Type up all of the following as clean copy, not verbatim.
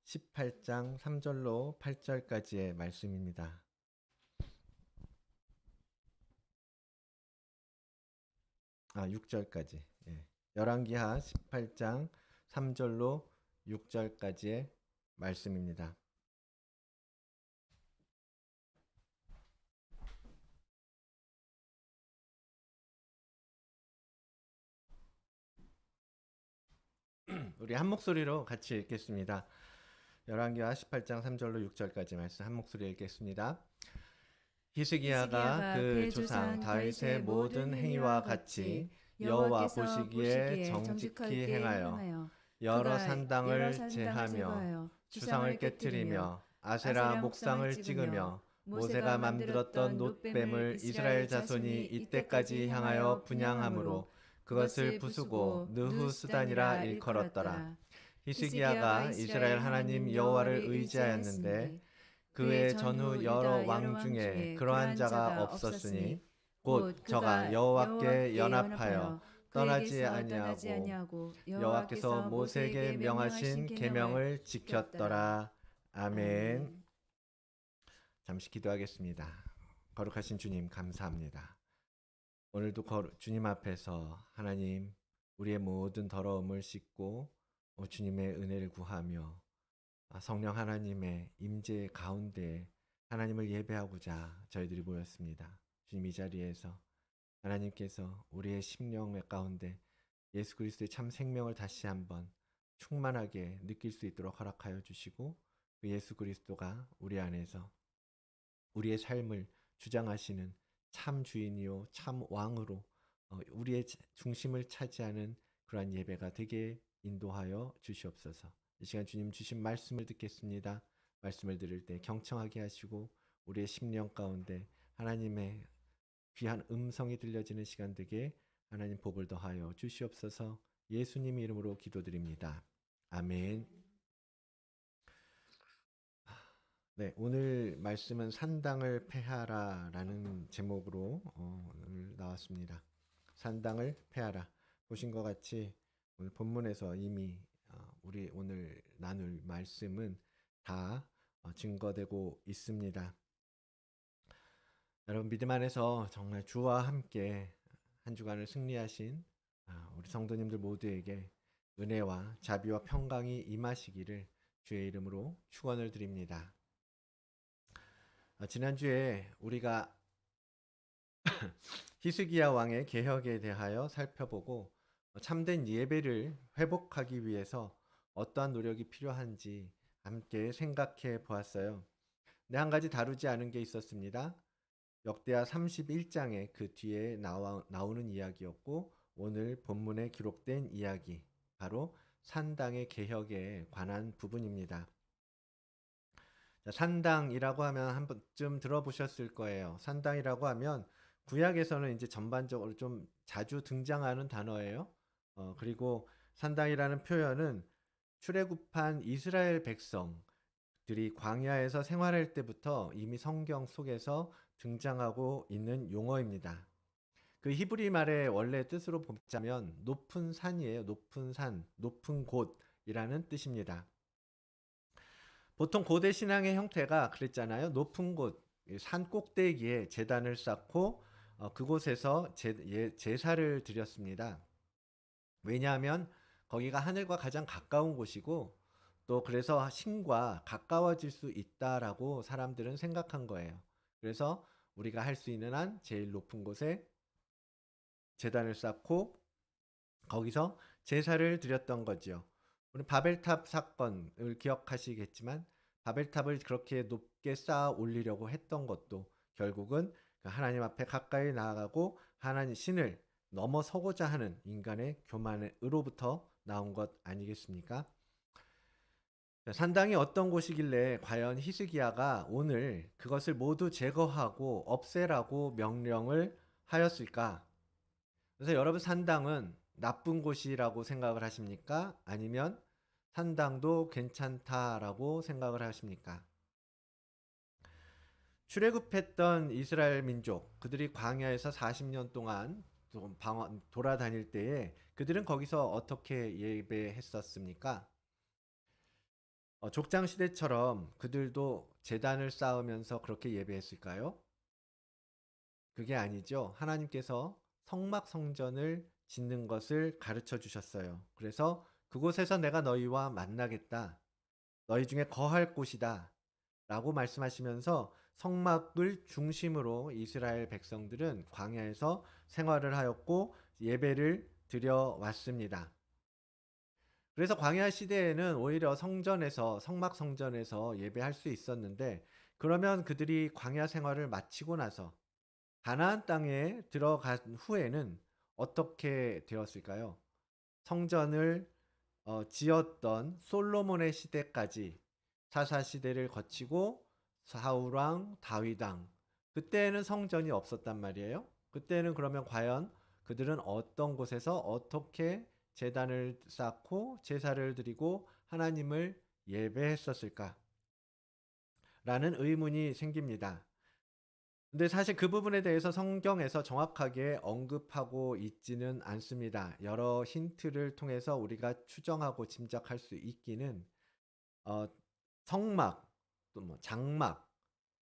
18장 3절로 8절까지의 말씀입니다. 6절까지. 열왕기하 18장 3절로 6절까지의 말씀입니다. 우리 한 목소리로 같이 읽겠습니다. 열왕기하 18장 3절로 6절까지 말씀 한 목소리 읽겠습니다. 히스기야가 그 조상 다윗의 모든 행위와 같이 여호와 보시기에 정직히 행하여 여러 산당을 제하며 주상을 깨뜨리며 아세라 목상을 찍으며 모세가 만들었던 놋뱀을 이스라엘 자손이 이때까지 향하여 분향함으로 그것을 부수고 느후수단이라 일컬었더라. 히스기야가 이스라엘 하나님 여호와를 의지하였는데 그의 전후 여러 왕 중에 그러한 자가 없었으니 곧 저가 여호와께 연합하여 떠나지 아니하고 여호와께서 모세에게 명하신 계명을 지켰더라. 아멘. 잠시 기도하겠습니다. 거룩하신 주님 감사합니다. 오늘도 주님 앞에서 하나님 우리의 모든 더러움을 씻고 주님의 은혜를 구하며 성령 하나님의 임재 가운데 하나님을 예배하고자 저희들이 모였습니다. 주님 이 자리에서 하나님께서 우리의 심령 가운데 예수 그리스도의 참 생명을 다시 한번 충만하게 느낄 수 있도록 허락하여 주시고 그 예수 그리스도가 우리 안에서 우리의 삶을 주장하시는 참 주인이요 참 왕으로 우리의 중심을 차지하는 그러한 예배가 되게 인도하여 주시옵소서. 이 시간 주님 주신 말씀을 듣겠습니다. 말씀을 들을 때 경청하게 하시고 우리의 심령 가운데 하나님의 귀한 음성이 들려지는 시간 되게 하나님 복을 더하여 주시옵소서. 예수님 이름으로 기도드립니다. 아멘. 네, 오늘 말씀은 산당을 폐하라라는 제목으로 오늘 나왔습니다. 산당을 폐하라. 보신 것 같이 오늘 본문에서 이미 우리 오늘 나눌 말씀은 다 증거되고 있습니다. 여러분 믿음 안에서 정말 주와 함께 한 주간을 승리하신 우리 성도님들 모두에게 은혜와 자비와 평강이 임하시기를 주의 이름으로 축원을 드립니다. 지난주에 우리가 히스기야 왕의 개혁에 대하여 살펴보고 참된 예배를 회복하기 위해서 어떠한 노력이 필요한지 함께 생각해 보았어요. 근데 한 가지 다루지 않은 게 있었습니다. 역대하 31장에 그 뒤에 나오는 이야기였고 오늘 본문에 기록된 이야기 바로 산당의 개혁에 관한 부분입니다. 산당이라고 하면 한 번쯤 들어보셨을 거예요. 산당이라고 하면 구약에서는 이제 전반적으로 좀 자주 등장하는 단어예요. 그리고 산당이라는 표현은 출애굽한 이스라엘 백성들이 광야에서 생활할 때부터 이미 성경 속에서 등장하고 있는 용어입니다. 그 히브리 말의 원래 뜻으로 보자면 높은 산이에요. 높은 산, 높은 곳이라는 뜻입니다. 보통 고대 신앙의 형태가 그랬잖아요. 높은 곳, 산 꼭대기에 제단을 쌓고 그곳에서 제사를 드렸습니다. 왜냐하면 거기가 하늘과 가장 가까운 곳이고 또 그래서 신과 가까워질 수 있다라고 사람들은 생각한 거예요. 그래서 우리가 할 수 있는 한 제일 높은 곳에 제단을 쌓고 거기서 제사를 드렸던 거지요. 우리 바벨탑 사건을 기억하시겠지만 바벨탑을 그렇게 높게 쌓아 올리려고 했던 것도 결국은 하나님 앞에 가까이 나아가고 하나님 신을 넘어서고자 하는 인간의 교만으로부터 나온 것 아니겠습니까? 산당이 어떤 곳이길래 과연 히스기야가 오늘 그것을 모두 제거하고 없애라고 명령을 하였을까? 그래서 여러분 산당은 나쁜 곳이라고 생각을 하십니까? 아니면 산당도 괜찮다라고 생각을 하십니까? 출애굽했던 이스라엘 민족, 그들이 광야에서 40년 동안 돌아다닐 때에 그들은 거기서 어떻게 예배했었습니까? 족장 시대처럼 그들도 제단을 쌓으면서 그렇게 예배했을까요? 그게 아니죠. 하나님께서 성막 성전을 짓는 것을 가르쳐 주셨어요. 그래서 그곳에서 내가 너희와 만나겠다. 너희 중에 거할 곳이다. 라고 말씀하시면서 성막을 중심으로 이스라엘 백성들은 광야에서 생활을 하였고 예배를 드려 왔습니다. 그래서 광야 시대에는 오히려 성전에서 성막 성전에서 예배할 수 있었는데 그러면 그들이 광야 생활을 마치고 나서 가나안 땅에 들어간 후에는 어떻게 되었을까요? 성전을 지었던 솔로몬의 시대까지 사사 시대를 거치고 사울 왕, 다윗 왕 그때는 성전이 없었단 말이에요. 그때는 그러면 과연 그들은 어떤 곳에서 어떻게 제단을 쌓고 제사를 드리고 하나님을 예배했었을까? 라는 의문이 생깁니다. 근데 사실 그 부분에 대해서 성경에서 정확하게 언급하고 있지는 않습니다. 여러 힌트를 통해서 우리가 추정하고 짐작할 수 있기는 어, 성막, 또 뭐 장막,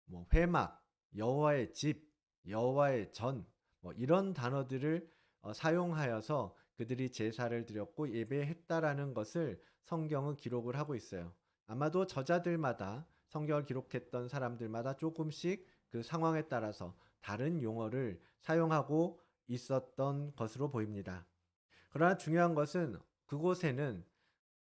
뭐 회막, 여호와의 집, 여호와의 전, 뭐 이런 단어들을 사용하여서 그들이 제사를 드렸고 예배했다라는 것을 성경은 기록을 하고 있어요. 아마도 저자들마다 성경을 기록했던 사람들마다 조금씩 그 상황에 따라서 다른 용어를 사용하고 있었던 것으로 보입니다. 그러나 중요한 것은 그곳에는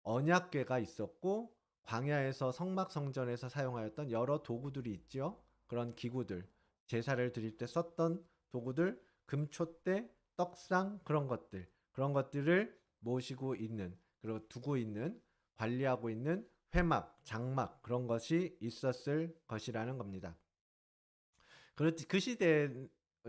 언약궤가 있었고 광야에서 성막 성전에서 사용하였던 여러 도구들이 있죠. 그런 기구들, 제사를 드릴 때 썼던 도구들, 금촛대, 떡상 그런 것들을 모시고 있는 그리고 두고 있는 관리하고 있는 회막, 장막 그런 것이 있었을 것이라는 겁니다. 그 시대에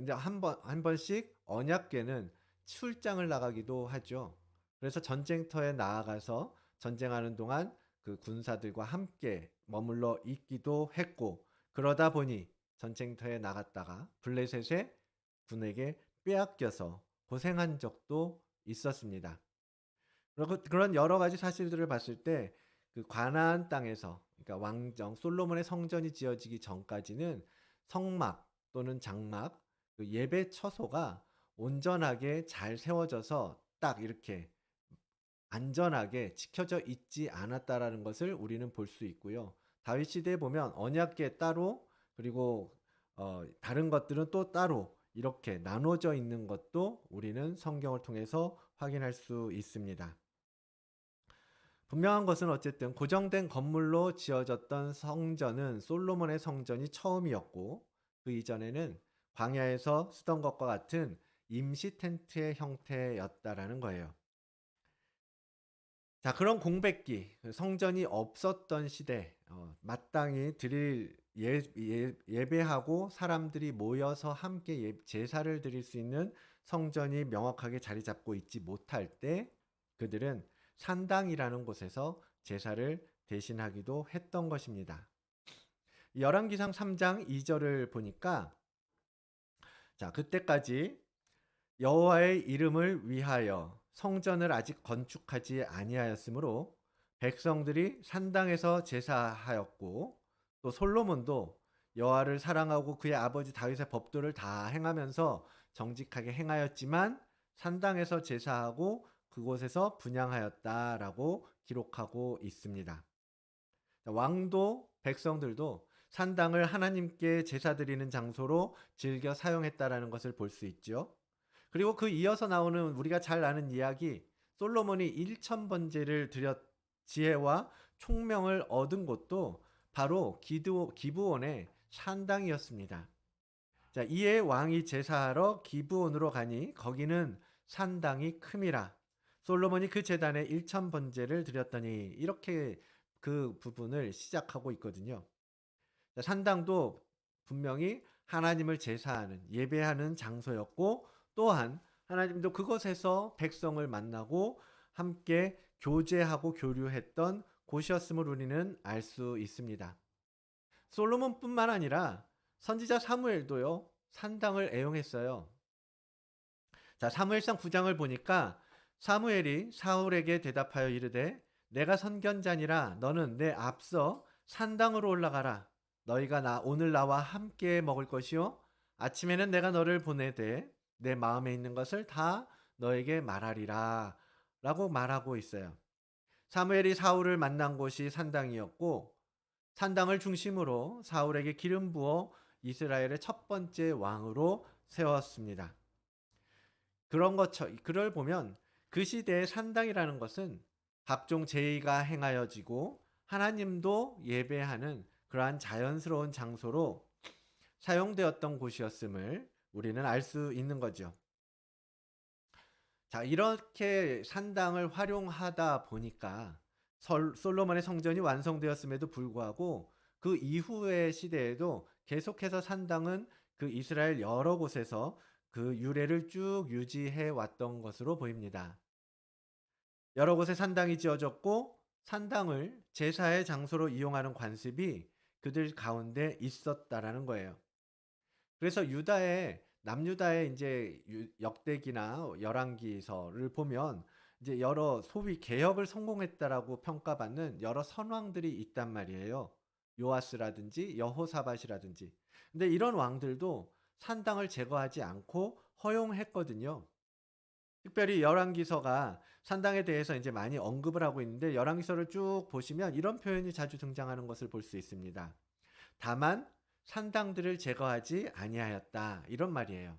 이제 한 번씩 언약궤는 출장을 나가기도 하죠. 그래서 전쟁터에 나아가서 전쟁하는 동안 그 군사들과 함께 머물러 있기도 했고 그러다 보니 전쟁터에 나갔다가 블레셋의 군에게 빼앗겨서 고생한 적도 있었습니다. 그리고 그런 여러 가지 사실들을 봤을 때 그 가나안 땅에서 그러니까 왕정 솔로몬의 성전이 지어지기 전까지는 성막 또는 장막 그 예배 처소가 온전하게 잘 세워져서 딱 이렇게 안전하게 지켜져 있지 않았다라는 것을 우리는 볼 수 있고요. 다윗 시대에 보면 언약궤 따로 그리고 다른 것들은 또 따로 이렇게 나눠져 있는 것도 우리는 성경을 통해서 확인할 수 있습니다. 분명한 것은 어쨌든 고정된 건물로 지어졌던 성전은 솔로몬의 성전이 처음이었고 그 이전에는 광야에서 쓰던 것과 같은 임시 텐트의 형태였다라는 거예요. 자, 그런 공백기, 성전이 없었던 시대, 마땅히 드릴 예배하고 사람들이 모여서 함께 제사를 드릴 수 있는 성전이 명확하게 자리 잡고 있지 못할 때 그들은 산당이라는 곳에서 제사를 대신하기도 했던 것입니다. 열왕기상 3장 2절을 보니까 자, 그때까지 여호와의 이름을 위하여 성전을 아직 건축하지 아니하였으므로 백성들이 산당에서 제사하였고 또 솔로몬도 여호와를 사랑하고 그의 아버지 다윗의 법도를 다 행하면서 정직하게 행하였지만 산당에서 제사하고 그곳에서 분향하였다라고 기록하고 있습니다. 왕도 백성들도 산당을 하나님께 제사 드리는 장소로 즐겨 사용했다라는 것을 볼 수 있죠. 그리고 그 이어서 나오는 우리가 잘 아는 이야기 솔로몬이 1,000번제를 드렸 지혜와 총명을 얻은 곳도 바로 기브온의 산당이었습니다. 자, 이에 왕이 제사하러 기브온으로 가니 거기는 산당이 큼이라. 솔로몬이 그 제단에 1,000번제를 드렸더니 이렇게 그 부분을 시작하고 있거든요. 자, 산당도 분명히 하나님을 제사하는 예배하는 장소였고 또한 하나님도 그곳에서 백성을 만나고 함께 교제하고 교류했던 곳이었음을 우리는 알 수 있습니다. 솔로몬뿐만 아니라 선지자 사무엘도요 산당을 애용했어요. 자, 사무엘상 9장을 보니까 사무엘이 사울에게 대답하여 이르되 내가 선견자니라 너는 내 앞서 산당으로 올라가라. 너희가 오늘 나와 함께 먹을 것이요 아침에는 내가 너를 보내되 내 마음에 있는 것을 다 너에게 말하리라 라고 말하고 있어요. 사무엘이 사울을 만난 곳이 산당이었고 산당을 중심으로 사울에게 기름 부어 이스라엘의 첫 번째 왕으로 세웠습니다. 그걸 보면 그 시대의 산당이라는 것은 각종 제의가 행하여지고 하나님도 예배하는 그러한 자연스러운 장소로 사용되었던 곳이었음을 우리는 알 수 있는 거죠. 자, 이렇게 산당을 활용하다 보니까 솔로몬의 성전이 완성되었음에도 불구하고 그 이후의 시대에도 계속해서 산당은 그 이스라엘 여러 곳에서 그 유래를 쭉 유지해 왔던 것으로 보입니다. 여러 곳에 산당이 지어졌고 산당을 제사의 장소로 이용하는 관습이 그들 가운데 있었다라는 거예요. 그래서 남유다의 이제 역대기나 열왕기서를 보면 이제 여러 소위 개혁을 성공했다라고 평가받는 여러 선왕들이 있단 말이에요. 요아스라든지 여호사밧이라든지. 근데 이런 왕들도 산당을 제거하지 않고 허용했거든요. 특별히 열왕기서가 산당에 대해서 이제 많이 언급을 하고 있는데 열왕기서를 쭉 보시면 이런 표현이 자주 등장하는 것을 볼 수 있습니다. 다만 산당들을 제거하지 아니하였다. 이런 말이에요.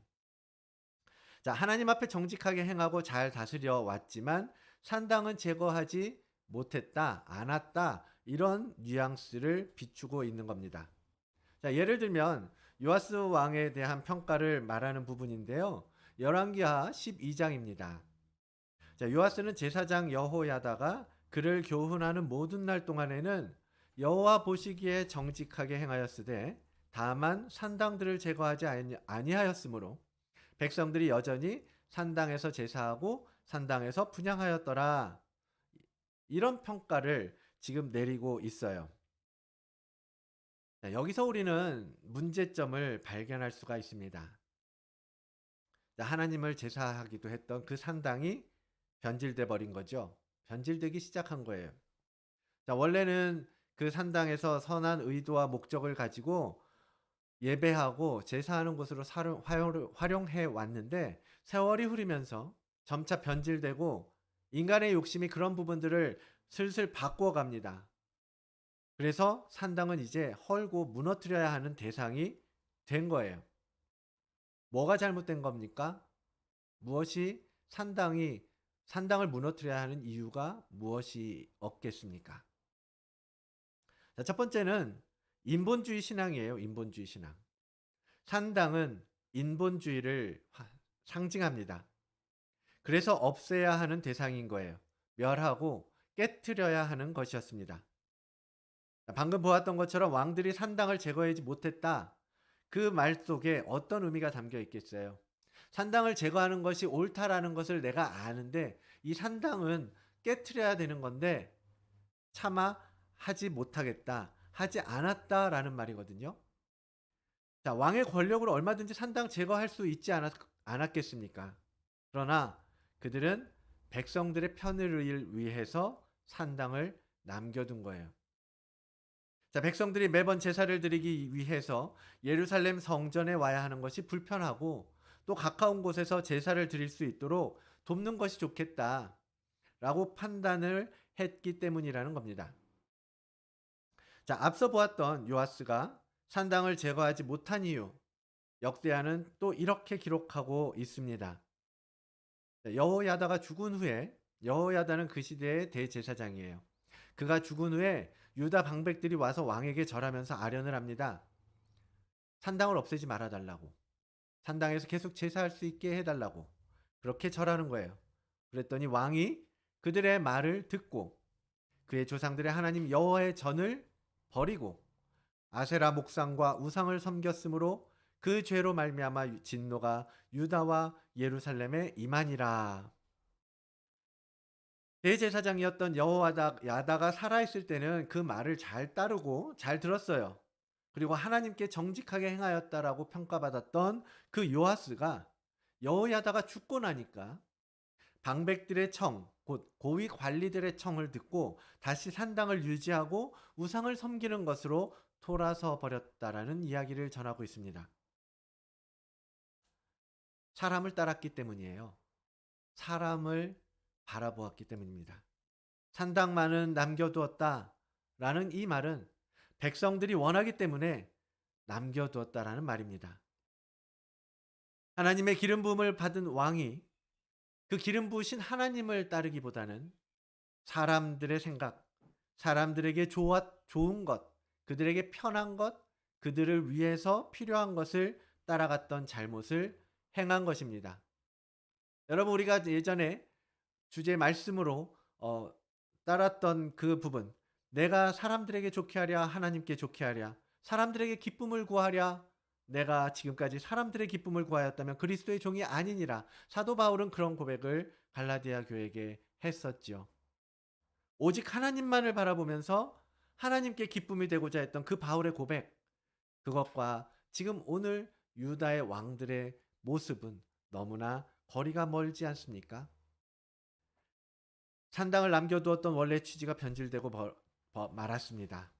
자, 하나님 앞에 정직하게 행하고 잘 다스려 왔지만 산당은 제거하지 못했다, 않았다. 이런 뉘앙스를 비추고 있는 겁니다. 자, 예를 들면 요아스 왕에 대한 평가를 말하는 부분인데요. 열왕기하 12장입니다. 자, 요아스는 제사장 여호야다가 그를 교훈하는 모든 날 동안에는 여호와 보시기에 정직하게 행하였으되 다만 산당들을 제거하지 아니하였으므로 백성들이 여전히 산당에서 제사하고 산당에서 분향하였더라. 이런 평가를 지금 내리고 있어요. 자, 여기서 우리는 문제점을 발견할 수가 있습니다. 자, 하나님을 제사하기도 했던 그 산당이 변질돼 버린 거죠. 변질되기 시작한 거예요. 자, 원래는 그 산당에서 선한 의도와 목적을 가지고 예배하고 제사하는 곳으로 활용해 왔는데 세월이 흐르면서 점차 변질되고 인간의 욕심이 그런 부분들을 슬슬 바꿔갑니다. 그래서 산당은 이제 헐고 무너뜨려야 하는 대상이 된 거예요. 뭐가 잘못된 겁니까? 무엇이 산당을 무너뜨려야 하는 이유가 무엇이 없겠습니까? 자, 첫 번째는 인본주의 신앙이에요. 인본주의 신앙. 산당은 인본주의를 상징합니다. 그래서 없애야 하는 대상인 거예요. 멸하고 깨트려야 하는 것이었습니다. 방금 보았던 것처럼 왕들이 산당을 제거하지 못했다. 그 말 속에 어떤 의미가 담겨 있겠어요? 산당을 제거하는 것이 옳다라는 것을 내가 아는데 이 산당은 깨트려야 되는 건데 차마 하지 못하겠다. 하지 않았다라는 말이거든요. 자, 왕의 권력으로 얼마든지 산당 제거할 수 있지 않았겠습니까? 그러나 그들은 백성들의 편을 위해서 산당을 남겨둔 거예요. 자, 백성들이 매번 제사를 드리기 위해서 예루살렘 성전에 와야 하는 것이 불편하고 또 가까운 곳에서 제사를 드릴 수 있도록 돕는 것이 좋겠다라고 판단을 했기 때문이라는 겁니다. 자, 앞서 보았던 요아스가 산당을 제거하지 못한 이유, 역대하는 또 이렇게 기록하고 있습니다. 여호야다가 죽은 후에 여호야다는 그 시대의 대제사장이에요. 그가 죽은 후에 유다 방백들이 와서 왕에게 절하면서 아련을 합니다. 산당을 없애지 말아달라고. 산당에서 계속 제사할 수 있게 해달라고. 그렇게 절하는 거예요. 그랬더니 왕이 그들의 말을 듣고 그의 조상들의 하나님 여호와의 전을 버리고 아세라 목상과 우상을 섬겼으므로 그 죄로 말미암아 진노가 유다와 예루살렘에 임하니라. 대제사장이었던 여호야다가 살아있을 때는 그 말을 잘 따르고 잘 들었어요. 그리고 하나님께 정직하게 행하였다라고 평가받았던 그 요아스가 여호야다가 죽고 나니까 방백들의 청, 곧 고위 관리들의 청을 듣고 다시 산당을 유지하고 우상을 섬기는 것으로 돌아서 버렸다라는 이야기를 전하고 있습니다. 사람을 따랐기 때문이에요. 사람을 바라보았기 때문입니다. 산당만은 남겨두었다라는 이 말은 백성들이 원하기 때문에 남겨두었다라는 말입니다. 하나님의 기름 부음을 받은 왕이 그 기름 부으신 하나님을 따르기보다는 사람들의 생각, 사람들에게 좋은 것, 그들에게 편한 것, 그들을 위해서 필요한 것을 따라갔던 잘못을 행한 것입니다. 여러분, 우리가 예전에 주제 말씀으로 따랐던 그 부분, 내가 사람들에게 좋게 하랴 하나님께 좋게 하랴, 사람들에게 기쁨을 구하랴, 내가 지금까지 사람들의 기쁨을 구하였다면 그리스도의 종이 아니니라. 사도 바울은 그런 고백을 갈라디아 교회에게 했었지요. 오직 하나님만을 바라보면서 하나님께 기쁨이 되고자 했던 그 바울의 고백, 그것과 지금 오늘 유다의 왕들의 모습은 너무나 거리가 멀지 않습니까? 산당을 남겨두었던 원래 취지가 변질되고 말았습니다.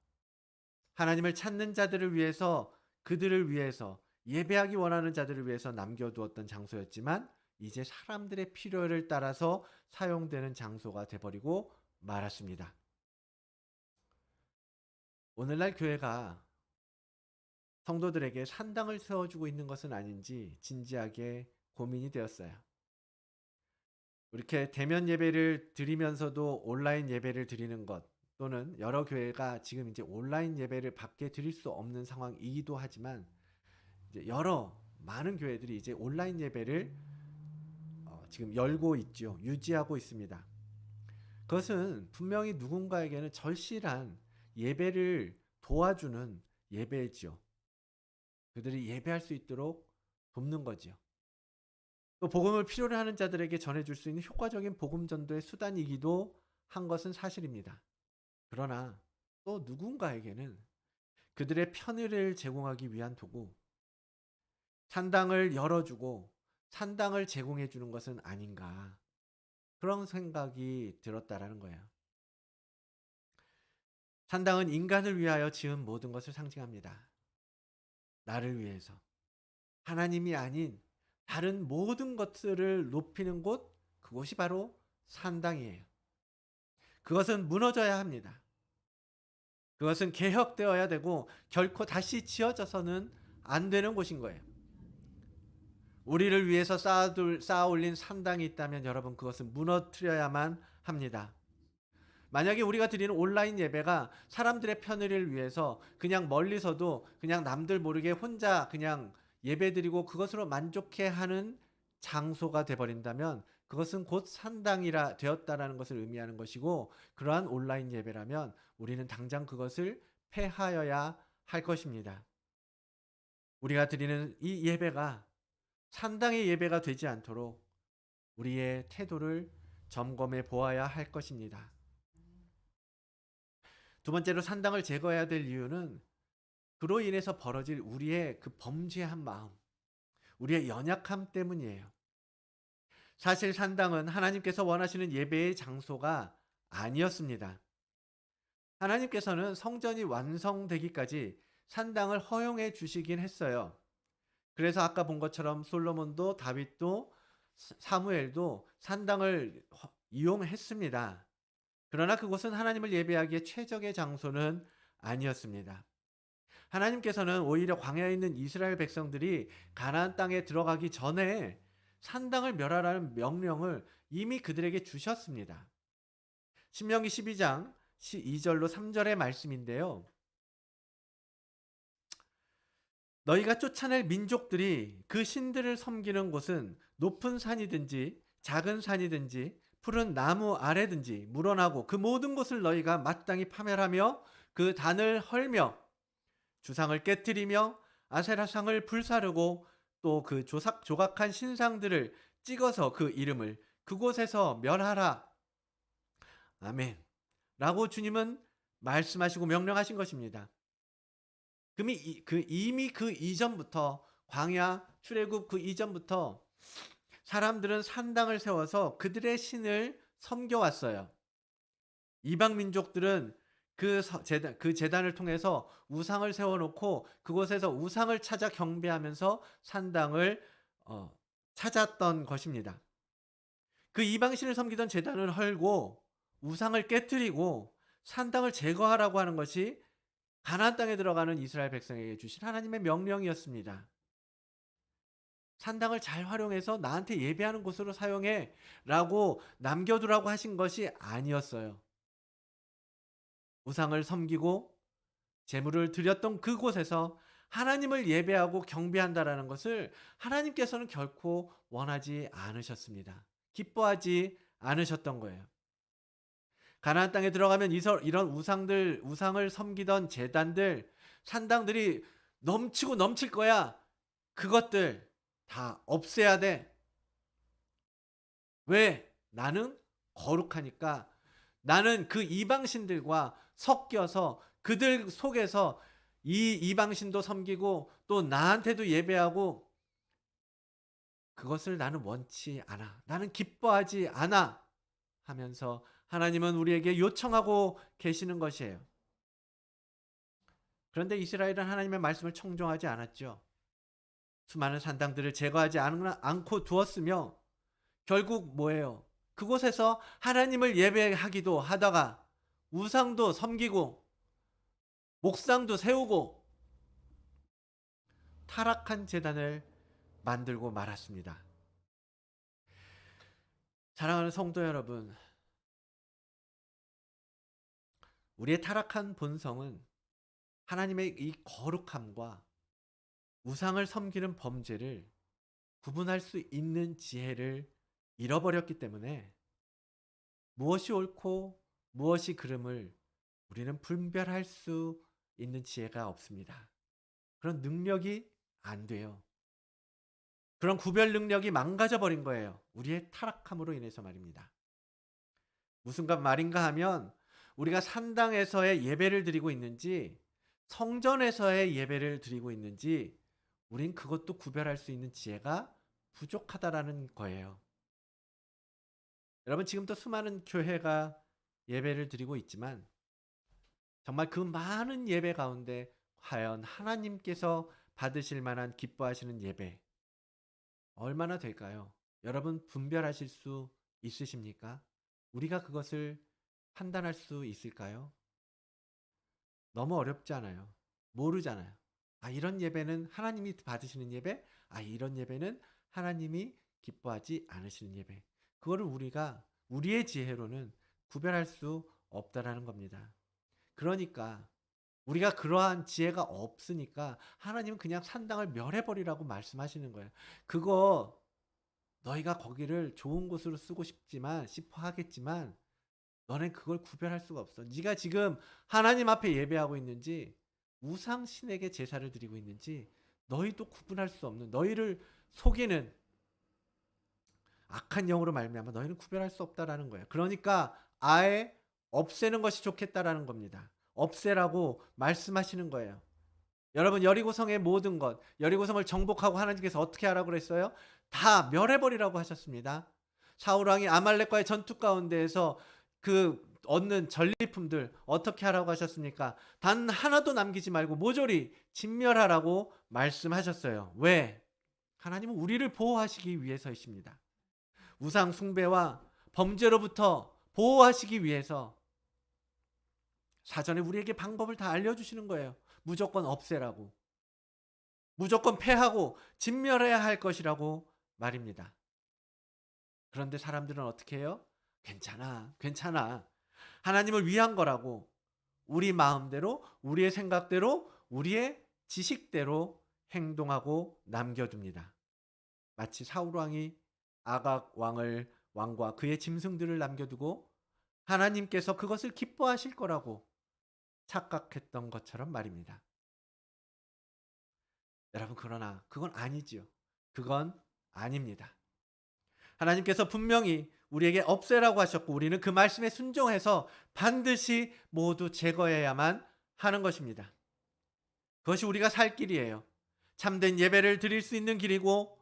하나님을 찾는 자들을 위해서, 그들을 위해서, 예배하기 원하는 자들을 위해서 남겨두었던 장소였지만 이제 사람들의 필요를 따라서 사용되는 장소가 돼버리고 말았습니다. 오늘날 교회가 성도들에게 산당을 세워주고 있는 것은 아닌지 진지하게 고민이 되었어요. 이렇게 대면 예배를 드리면서도 온라인 예배를 드리는 것, 또는 여러 교회가 지금 이제 온라인 예배를 밖에 드릴 수 없는 상황이기도 하지만 이제 많은 교회들이 이제 온라인 예배를 지금 열고 있죠. 유지하고 있습니다. 그것은 분명히 누군가에게는 절실한 예배를 도와주는 예배지요. 그들이 예배할 수 있도록 돕는 거지요. 또 복음을 필요로 하는 자들에게 전해줄 수 있는 효과적인 복음 전도의 수단이기도 한 것은 사실입니다. 그러나 또 누군가에게는 그들의 편의를 제공하기 위한 도구, 산당을 열어주고 산당을 제공해 주는 것은 아닌가, 그런 생각이 들었다라는 거예요. 산당은 인간을 위하여 지은 모든 것을 상징합니다. 나를 위해서, 하나님이 아닌 다른 모든 것들을 높이는 곳, 그곳이 바로 산당이에요. 그것은 무너져야 합니다. 그것은 개혁되어야 되고 결코 다시 지어져서는 안 되는 곳인 거예요. 우리를 위해서 쌓아 올린 산당이 있다면 여러분, 그것은 무너뜨려야만 합니다. 만약에 우리가 드리는 온라인 예배가 사람들의 편의를 위해서 그냥 멀리서도 그냥 남들 모르게 혼자 그냥 예배드리고 그것으로 만족해 하는 장소가 돼버린다면 그것은 곧 산당이라 되었다라는 것을 의미하는 것이고, 그러한 온라인 예배라면 우리는 당장 그것을 폐하여야 할 것입니다. 우리가 드리는 이 예배가 산당의 예배가 되지 않도록 우리의 태도를 점검해 보아야 할 것입니다. 두 번째로 산당을 제거해야 될 이유는 그로 인해서 벌어질 우리의 그 범죄한 마음, 우리의 연약함 때문이에요. 사실 산당은 하나님께서 원하시는 예배의 장소가 아니었습니다. 하나님께서는 성전이 완성되기까지 산당을 허용해 주시긴 했어요. 그래서 아까 본 것처럼 솔로몬도 다윗도 사무엘도 산당을 이용했습니다. 그러나 그곳은 하나님을 예배하기에 최적의 장소는 아니었습니다. 하나님께서는 오히려 광야에 있는 이스라엘 백성들이 가나안 땅에 들어가기 전에 산당을 멸하라는 명령을 이미 그들에게 주셨습니다. 신명기 12장 2절로 3절의 말씀인데요. 너희가 쫓아낼 민족들이 그 신들을 섬기는 곳은 높은 산이든지 작은 산이든지 푸른 나무 아래든지 물어나고 그 모든 곳을 너희가 마땅히 파멸하며 그 단을 헐며 주상을 깨뜨리며 아세라상을 불사르고 또 그 조각한 신상들을 찍어서 그 이름을 그곳에서 멸하라. 아멘. 라고 주님은 말씀하시고 명령하신 것입니다. 이미 그 이전부터, 광야 출애굽 그 이전부터 사람들은 산당을 세워서 그들의 신을 섬겨왔어요. 이방 민족들은 그 제단을 통해서 우상을 세워놓고 그곳에서 우상을 찾아 경배하면서 산당을 찾았던 것입니다. 그 이방신을 섬기던 제단을 헐고 우상을 깨뜨리고 산당을 제거하라고 하는 것이 가나안 땅에 들어가는 이스라엘 백성에게 주신 하나님의 명령이었습니다. 산당을 잘 활용해서 나한테 예배하는 곳으로 사용해 라고 남겨두라고 하신 것이 아니었어요. 우상을 섬기고 제물을 드렸던 그곳에서 하나님을 예배하고 경배한다라는 것을 하나님께서는 결코 원하지 않으셨습니다. 기뻐하지 않으셨던 거예요. 가나안 땅에 들어가면 이런 우상을 섬기던 제단들, 산당들이 넘치고 넘칠 거야. 그것들 다 없애야 돼. 왜? 나는 거룩하니까. 나는 그 이방신들과 섞여서 그들 속에서 이 이방신도 섬기고 또 나한테도 예배하고 그것을 나는 원치 않아. 나는 기뻐하지 않아. 하면서 하나님은 우리에게 요청하고 계시는 것이에요. 그런데 이스라엘은 하나님의 말씀을 청종하지 않았죠. 수많은 산당들을 제거하지 않고 두었으며 결국 뭐예요? 그곳에서 하나님을 예배하기도 하다가 우상도 섬기고 목상도 세우고 타락한 제단을 만들고 말았습니다. 사랑하는 성도 여러분, 우리의 타락한 본성은 하나님의 이 거룩함과 우상을 섬기는 범죄를 구분할 수 있는 지혜를 잃어버렸기 때문에 무엇이 옳고 무엇이 그름을 우리는 분별할 수 있는 지혜가 없습니다. 그런 능력이 안 돼요. 그런 구별 능력이 망가져 버린 거예요. 우리의 타락함으로 인해서 말입니다. 무슨 말인가 하면 우리가 산당에서의 예배를 드리고 있는지 성전에서의 예배를 드리고 있는지 우린 그것도 구별할 수 있는 지혜가 부족하다라는 거예요. 여러분 지금도 수많은 교회가 예배를 드리고 있지만 정말 그 많은 예배 가운데 과연 하나님께서 받으실 만한 기뻐하시는 예배 얼마나 될까요? 여러분 분별하실 수 있으십니까? 우리가 그것을 판단할 수 있을까요? 너무 어렵지 않아요. 모르잖아요. 이런 예배는 하나님이 받으시는 예배, 이런 예배는 하나님이 기뻐하지 않으시는 예배. 그거를 우리가 우리의 지혜로는 구별할 수 없다라는 겁니다. 그러니까 우리가 그러한 지혜가 없으니까 하나님은 그냥 산당을 멸해버리라고 말씀하시는 거예요. 그거 너희가 거기를 좋은 곳으로 쓰고 싶어 하겠지만 너는 그걸 구별할 수가 없어. 네가 지금 하나님 앞에 예배하고 있는지 우상 신에게 제사를 드리고 있는지 너희도 구분할 수 없는, 너희를 속이는 악한 영으로 말미암아 너희는 구별할 수 없다라는 거예요. 그러니까 아예 없애는 것이 좋겠다라는 겁니다. 없애라고 말씀하시는 거예요. 여러분 여리고성의 모든 것, 여리고성을 정복하고 하나님께서 어떻게 하라고 그랬어요? 다 멸해버리라고 하셨습니다. 사울 왕이 아말렉과의 전투 가운데에서 그 얻는 전리품들 어떻게 하라고 하셨습니까? 단 하나도 남기지 말고 모조리 진멸하라고 말씀하셨어요. 왜? 하나님은 우리를 보호하시기 위해서이십니다. 우상 숭배와 범죄로부터 보호하시기 위해서 사전에 우리에게 방법을 다 알려주시는 거예요. 무조건 없애라고. 무조건 패하고 진멸해야 할 것이라고 말입니다. 그런데 사람들은 어떻게 해요? 괜찮아, 괜찮아. 하나님을 위한 거라고 우리 마음대로, 우리의 생각대로, 우리의 지식대로 행동하고 남겨둡니다. 마치 사울 왕이 아각 왕과 그의 짐승들을 남겨두고 하나님께서 그것을 기뻐하실 거라고 착각했던 것처럼 말입니다. 여러분 그러나 그건 아니지요. 그건 아닙니다. 하나님께서 분명히 우리에게 없애라고 하셨고 우리는 그 말씀에 순종해서 반드시 모두 제거해야만 하는 것입니다. 그것이 우리가 살 길이에요. 참된 예배를 드릴 수 있는 길이고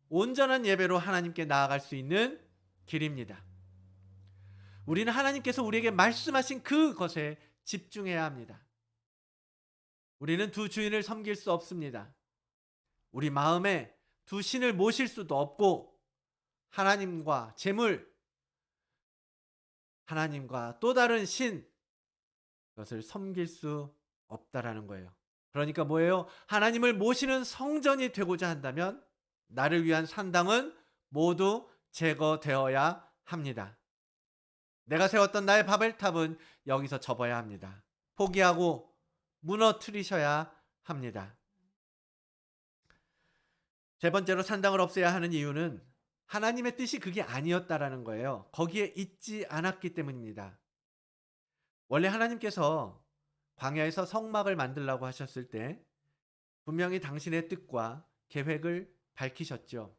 온전한 예배로 하나님께 나아갈 수 있는 길입니다. 우리는 하나님께서 우리에게 말씀하신 그것에 집중해야 합니다. 우리는 두 주인을 섬길 수 없습니다. 우리 마음에 두 신을 모실 수도 없고 하나님과 재물, 하나님과 또 다른 신, 그것을 섬길 수 없다라는 거예요. 그러니까 뭐예요? 하나님을 모시는 성전이 되고자 한다면 나를 위한 산당은 모두 제거되어야 합니다. 내가 세웠던 나의 바벨탑은 여기서 접어야 합니다. 포기하고 무너뜨리셔야 합니다. 세 번째로 산당을 없애야 하는 이유는 하나님의 뜻이 그게 아니었다라는 거예요. 거기에 있지 않았기 때문입니다. 원래 하나님께서 광야에서 성막을 만들라고 하셨을 때 분명히 당신의 뜻과 계획을 밝히셨죠.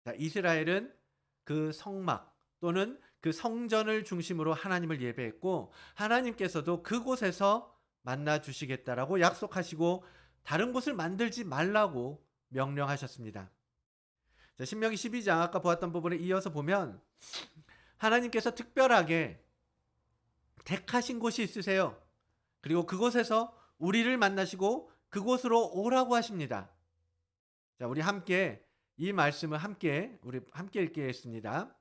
자, 이스라엘은 그 성막 또는 그 성전을 중심으로 하나님을 예배했고 하나님께서도 그곳에서 만나 주시겠다라고 약속하시고 다른 곳을 만들지 말라고 명령하셨습니다. 자, 신명기 12장 아까 보았던 부분에 이어서 보면 하나님께서 특별하게 택하신 곳이 있으세요. 그리고 그곳에서 우리를 만나시고 그곳으로 오라고 하십니다. 자, 우리 함께 이 말씀을 우리 함께 읽겠습니다.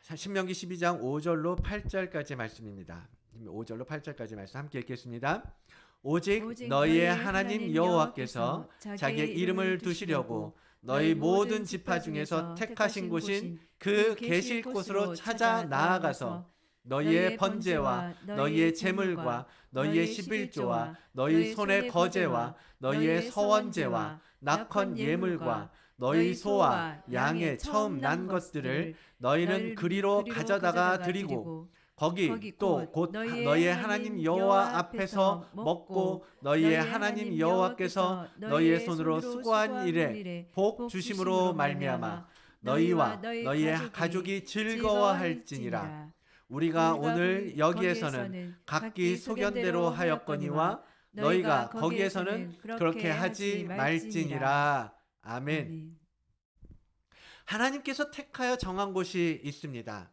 신명기 12장 5절로 8절까지 말씀입니다. 5절로 8절까지 말씀 함께 읽겠습니다. 오직 너희의 하나님 여호와께서 자기의 이름을 두시려고 너희 모든 지파 중에서 택하신 곳인 그 계실 곳으로 찾아 나아가서 너희의 번제와 너희의 제물과 너희의 11조와 너희 손의 거제와 너희의 서원제와 낙헌 예물과 너희 소와 양의 처음 난 것들을 너희는 그리로 가져다가 드리고 거기 또 곧 너희의 하나님 여호와 앞에서 먹고 너희의 하나님 여호와께서 너희의 손으로 수고한 일에 복 주심으로 말미암아 너희와 너희의 가족이 즐거워할지니라. 우리가 오늘 여기에서는 각기 소견대로 하였거니와 너희가 거기에서는 그렇게 하지 말지니라. 아멘. 하나님께서 택하여 정한 곳이 있습니다.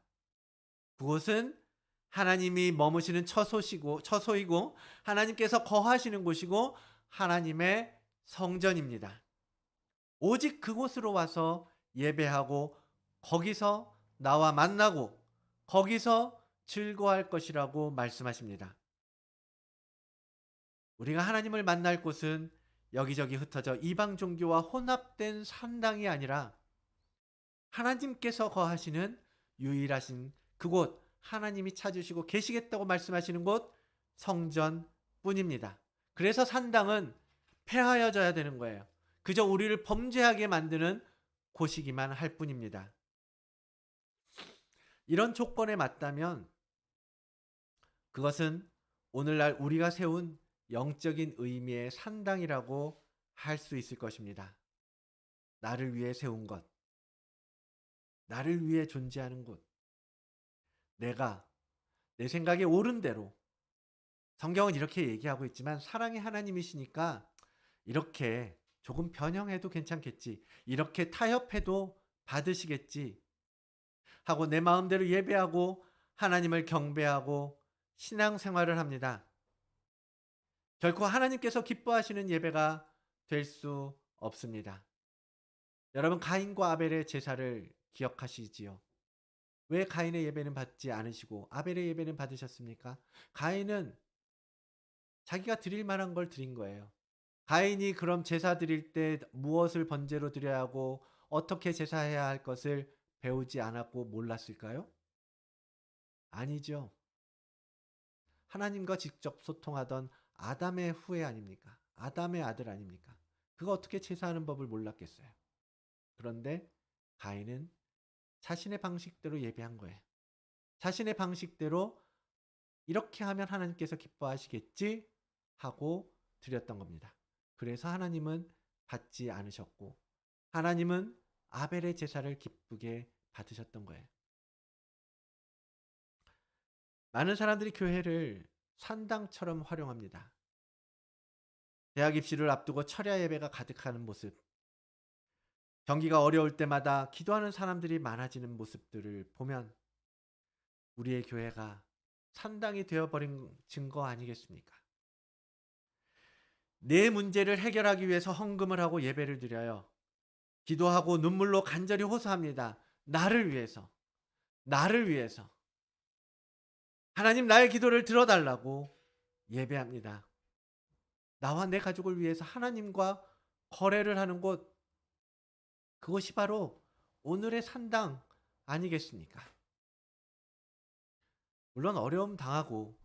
그곳은 하나님이 머무시는 처소이고 하나님께서 거하시는 곳이고 하나님의 성전입니다. 오직 그곳으로 와서 예배하고 거기서 나와 만나고 거기서 즐거워할 것이라고 말씀하십니다. 우리가 하나님을 만날 곳은 여기저기 흩어져 이방 종교와 혼합된 산당이 아니라 하나님께서 거하시는 유일하신 그곳, 하나님이 찾으시고 계시겠다고 말씀하시는 곳 성전뿐입니다. 그래서 산당은 폐하여져야 되는 거예요. 그저 우리를 범죄하게 만드는 곳이기만 할 뿐입니다. 이런 조건에 맞다면 그것은 오늘날 우리가 세운 영적인 의미의 산당이라고 할 수 있을 것입니다. 나를 위해 세운 것, 나를 위해 존재하는 곳, 내가 내 생각에 옳은 대로, 성경은 이렇게 얘기하고 있지만 사랑의 하나님이시니까 이렇게 조금 변형해도 괜찮겠지, 이렇게 타협해도 받으시겠지 하고 내 마음대로 예배하고 하나님을 경배하고 신앙생활을 합니다. 결코 하나님께서 기뻐하시는 예배가 될 수 없습니다. 여러분, 가인과 아벨의 제사를 기억하시지요? 왜 가인의 예배는 받지 않으시고 아벨의 예배는 받으셨습니까? 가인은 자기가 드릴 만한 걸 드린 거예요. 가인이 그럼 제사 드릴 때 무엇을 번제로 드려야 하고 어떻게 제사해야 할 것을 배우지 않았고 몰랐을까요? 아니죠. 하나님과 직접 소통하던 아담의 후예 아닙니까? 아담의 아들 아닙니까? 그거 어떻게 제사하는 법을 몰랐겠어요. 그런데 가인은 자신의 방식대로 예배한 거예요. 자신의 방식대로 이렇게 하면 하나님께서 기뻐하시겠지 하고 드렸던 겁니다. 그래서 하나님은 받지 않으셨고 하나님은 아벨의 제사를 기쁘게 받으셨던 거예요. 많은 사람들이 교회를 산당처럼 활용합니다. 대학 입시를 앞두고 철야 예배가 가득하는 모습, 경기가 어려울 때마다 기도하는 사람들이 많아지는 모습들을 보면 우리의 교회가 산당이 되어버린 증거 아니겠습니까? 내 문제를 해결하기 위해서 헌금을 하고 예배를 드려요. 기도하고 눈물로 간절히 호소합니다. 나를 위해서, 나를 위해서. 하나님 나의 기도를 들어달라고 예배합니다. 나와 내 가족을 위해서 하나님과 거래를 하는 곳, 그것이 바로 오늘의 산당 아니겠습니까? 물론 어려움 당하고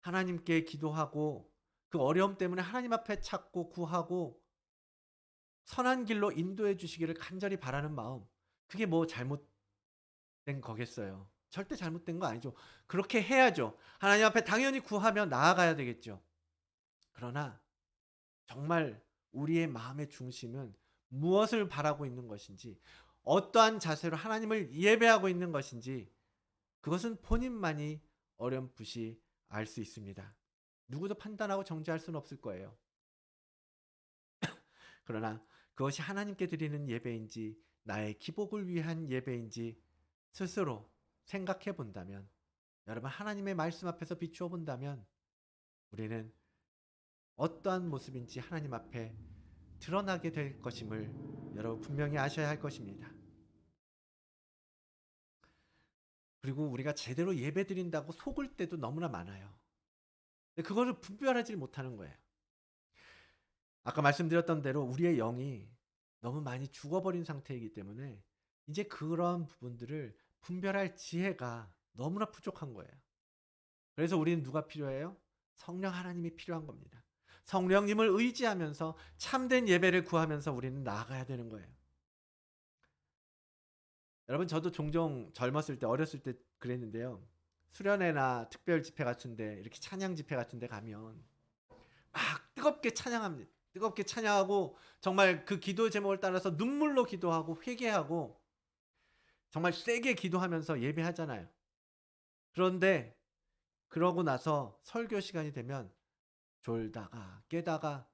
하나님께 기도하고 그 어려움 때문에 하나님 앞에 찾고 구하고 선한 길로 인도해 주시기를 간절히 바라는 마음, 그게 뭐 잘못된 거겠어요? 절대 잘못된 거 아니죠. 그렇게 해야죠. 하나님 앞에 당연히 구하며 나아가야 되겠죠. 그러나 정말 우리의 마음의 중심은 무엇을 바라고 있는 것인지, 어떠한 자세로 하나님을 예배하고 있는 것인지, 그것은 본인만이 어렴풋이 알 수 있습니다. 누구도 판단하고 정죄할 수는 없을 거예요. 그러나 그것이 하나님께 드리는 예배인지 나의 기복을 위한 예배인지 스스로 생각해 본다면, 여러분 하나님의 말씀 앞에서 비추어 본다면 우리는 어떠한 모습인지 하나님 앞에 드러나게 될 것임을 여러분 분명히 아셔야 할 것입니다. 그리고 우리가 제대로 예배 드린다고 속을 때도 너무나 많아요. 근데 그거를 분별하지 못하는 거예요. 아까 말씀드렸던 대로 우리의 영이 너무 많이 죽어버린 상태이기 때문에 이제 그런 부분들을 분별할 지혜가 너무나 부족한 거예요. 그래서 우리는 누가 필요해요? 성령 하나님이 필요한 겁니다. 성령님을 의지하면서 참된 예배를 구하면서 우리는 나아가야 되는 거예요. 여러분 저도 종종 젊었을 때, 어렸을 때 그랬는데요. 수련회나 특별 집회 같은데, 이렇게 찬양 집회 같은데 가면 막 뜨겁게 찬양합니다. 뜨겁게 찬양하고 정말 그 기도 제목을 따라서 눈물로 기도하고 회개하고 정말 세게 기도하면서 예배하잖아요. 그런데 그러고 나서 설교 시간이 되면 졸다가 깨다가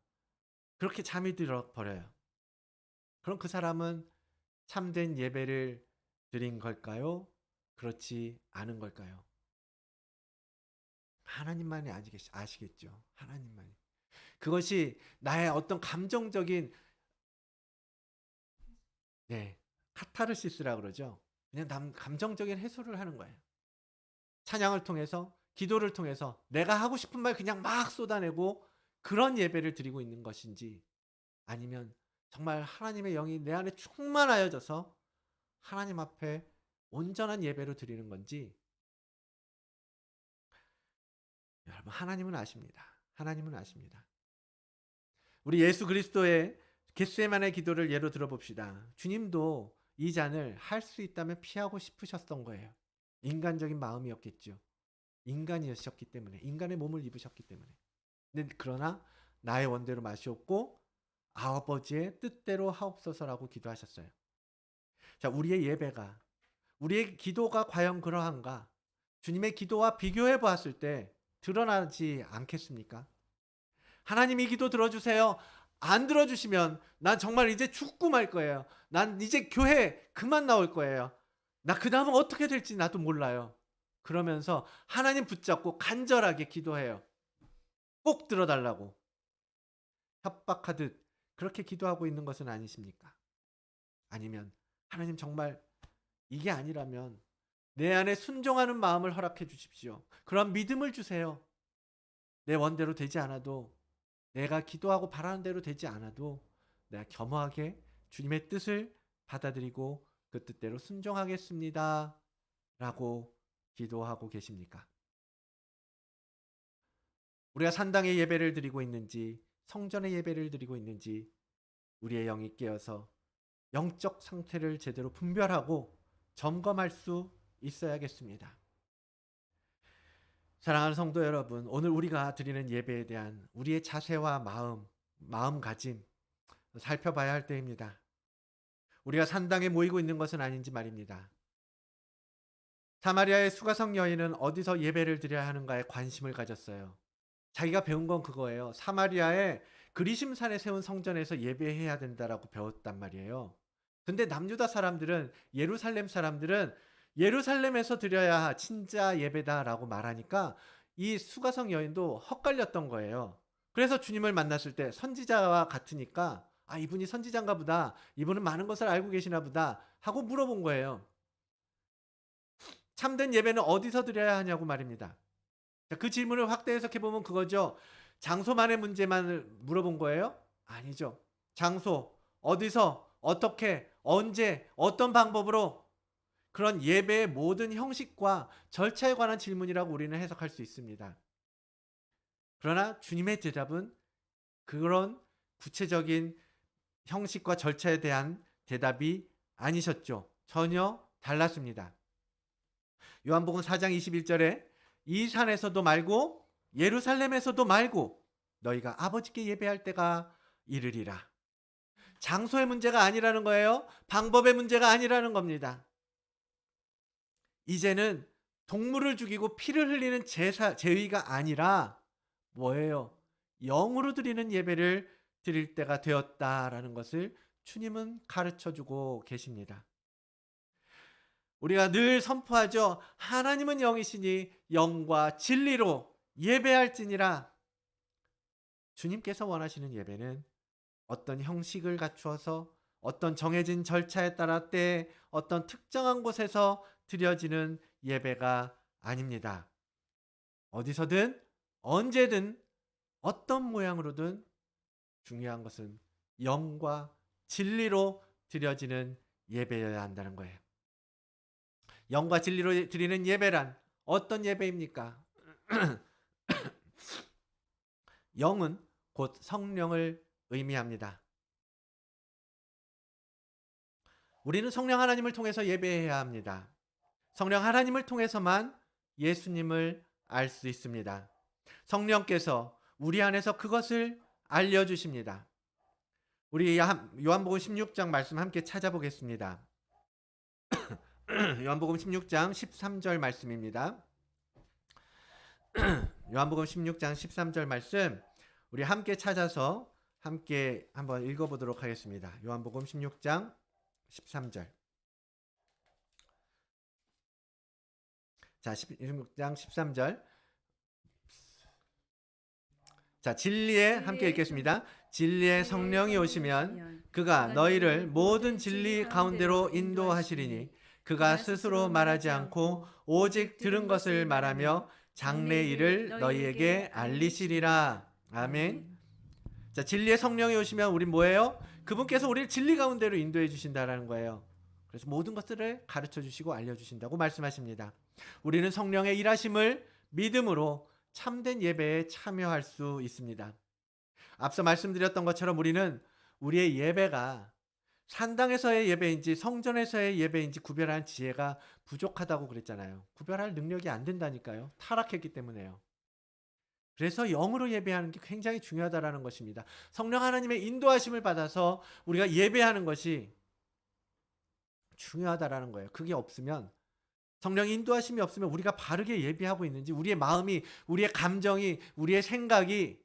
그렇게 잠이 들어 버려요. 그럼 그 사람은 참된 예배를 드린 걸까요? 그렇지 않은 걸까요? 하나님만이 아시겠죠. 하나님만이. 그것이 나의 어떤 감정적인, 네, 카타르시스라 그러죠. 그냥 감정적인 해소를 하는 거예요. 찬양을 통해서, 기도를 통해서 내가 하고 싶은 말 그냥 막 쏟아내고 그런 예배를 드리고 있는 것인지, 아니면 정말 하나님의 영이 내 안에 충만하여져서 하나님 앞에 온전한 예배로 드리는 건지, 여러분 하나님은 아십니다. 하나님은 아십니다. 우리 예수 그리스도의 겟세마네 기도를 예로 들어봅시다. 주님도 이 잔을 할 수 있다면 피하고 싶으셨던 거예요. 인간적인 마음이었겠죠. 인간이셨기 때문에, 인간의 몸을 입으셨기 때문에. 근데 그러나 나의 원대로 마시옵고 아버지의 뜻대로 하옵소서라고 기도하셨어요. 자, 우리의 예배가, 우리의 기도가 과연 그러한가? 주님의 기도와 비교해 보았을 때 드러나지 않겠습니까? 하나님이 기도 들어주세요. 안 들어주시면 난 정말 이제 죽고 말 거예요. 난 이제 교회 그만 나올 거예요. 나 그 다음은 어떻게 될지 나도 몰라요. 그러면서 하나님 붙잡고 간절하게 기도해요. 꼭 들어달라고. 협박하듯 그렇게 기도하고 있는 것은 아니십니까? 아니면 하나님 정말 이게 아니라면 내 안에 순종하는 마음을 허락해 주십시오. 그런 믿음을 주세요. 내 원대로 되지 않아도, 내가 기도하고 바라는 대로 되지 않아도 내가 겸허하게 주님의 뜻을 받아들이고 그 뜻대로 순종하겠습니다. 라고 기도하고 계십니까? 우리가 산당의 예배를 드리고 있는지 성전의 예배를 드리고 있는지 우리의 영이 깨어서 영적 상태를 제대로 분별하고 점검할 수 있어야겠습니다. 사랑하는 성도 여러분, 오늘 우리가 드리는 예배에 대한 우리의 자세와 마음가짐 살펴봐야 할 때입니다. 우리가 산당에 모이고 있는 것은 아닌지 말입니다. 사마리아의 수가성 여인은 어디서 예배를 드려야 하는가에 관심을 가졌어요. 자기가 배운 건 그거예요. 사마리아의 그리심산에 세운 성전에서 예배해야 된다라고 배웠단 말이에요. 근데 남유다 사람들은, 예루살렘 사람들은 예루살렘에서 드려야 진짜 예배다라고 말하니까 이 수가성 여인도 헛갈렸던 거예요. 그래서 주님을 만났을 때 선지자와 같으니까 아, 이분이 선지자인가 보다. 이분은 많은 것을 알고 계시나 보다 하고 물어본 거예요. 참된 예배는 어디서 드려야 하냐고 말입니다. 그 질문을 확대 해석해 보면 그거죠. 장소만의 문제만을 물어본 거예요? 아니죠. 장소, 어디서, 어떻게, 언제, 어떤 방법으로 그런 예배의 모든 형식과 절차에 관한 질문이라고 우리는 해석할 수 있습니다. 그러나 주님의 대답은 그런 구체적인 형식과 절차에 대한 대답이 아니셨죠. 전혀 달랐습니다. 요한복음 4장 21절에 이 산에서도 말고 예루살렘에서도 말고 너희가 아버지께 예배할 때가 이르리라. 장소의 문제가 아니라는 거예요. 방법의 문제가 아니라는 겁니다. 이제는 동물을 죽이고 피를 흘리는 제의가 아니라 뭐예요? 영으로 드리는 예배를 드릴 때가 되었다라는 것을 주님은 가르쳐주고 계십니다. 우리가 늘 선포하죠. 하나님은 영이시니 영과 진리로 예배할지니라. 주님께서 원하시는 예배는 어떤 형식을 갖추어서 어떤 정해진 절차에 따라 때 어떤 특정한 곳에서 드려지는 예배가 아닙니다. 어디서든 언제든 어떤 모양으로든 중요한 것은 영과 진리로 드려지는 예배여야 한다는 거예요. 영과 진리로 드리는 예배란 어떤 예배입니까? 영은 곧 성령을 의미합니다. 우리는 성령 하나님을 통해서 예배해야 합니다. 성령 하나님을 통해서만 예수님을 알 수 있습니다. 성령께서 우리 안에서 그것을 알려주십니다. 우리 요한복음 16장 말씀 함께 찾아보겠습니다. 요한복음 16장 13절 말씀입니다. 요한복음 16장 13절 말씀 우리 함께 찾아서 함께 한번 읽어보도록 하겠습니다. 요한복음 16장 13절. 자, 16장 13절. 자, 진리에 함께 읽겠습니다. 진리의 성령이 오시면 그가 너희를 모든 진리 가운데로 인도하시리니 그가 스스로 말하지 않고 오직 들은 것을 말하며 장래 일을 너희에게 알리시리라. 아멘. 자, 진리의 성령이 오시면 우리 뭐예요? 그분께서 우리를 진리 가운데로 인도해 주신다라는 거예요. 그래서 모든 것들을 가르쳐 주시고 알려 주신다고 말씀하십니다. 우리는 성령의 일하심을 믿음으로 참된 예배에 참여할 수 있습니다. 앞서 말씀드렸던 것처럼 우리는 우리의 예배가 산당에서의 예배인지 성전에서의 예배인지 구별하는 지혜가 부족하다고 그랬잖아요. 구별할 능력이 안 된다니까요. 타락했기 때문에요. 그래서 영으로 예배하는 게 굉장히 중요하다라는 것입니다. 성령 하나님의 인도하심을 받아서 우리가 예배하는 것이 중요하다라는 거예요. 그게 없으면 성령 인도하심이 없으면 우리가 바르게 예배하고 있는지 우리의 마음이 우리의 감정이 우리의 생각이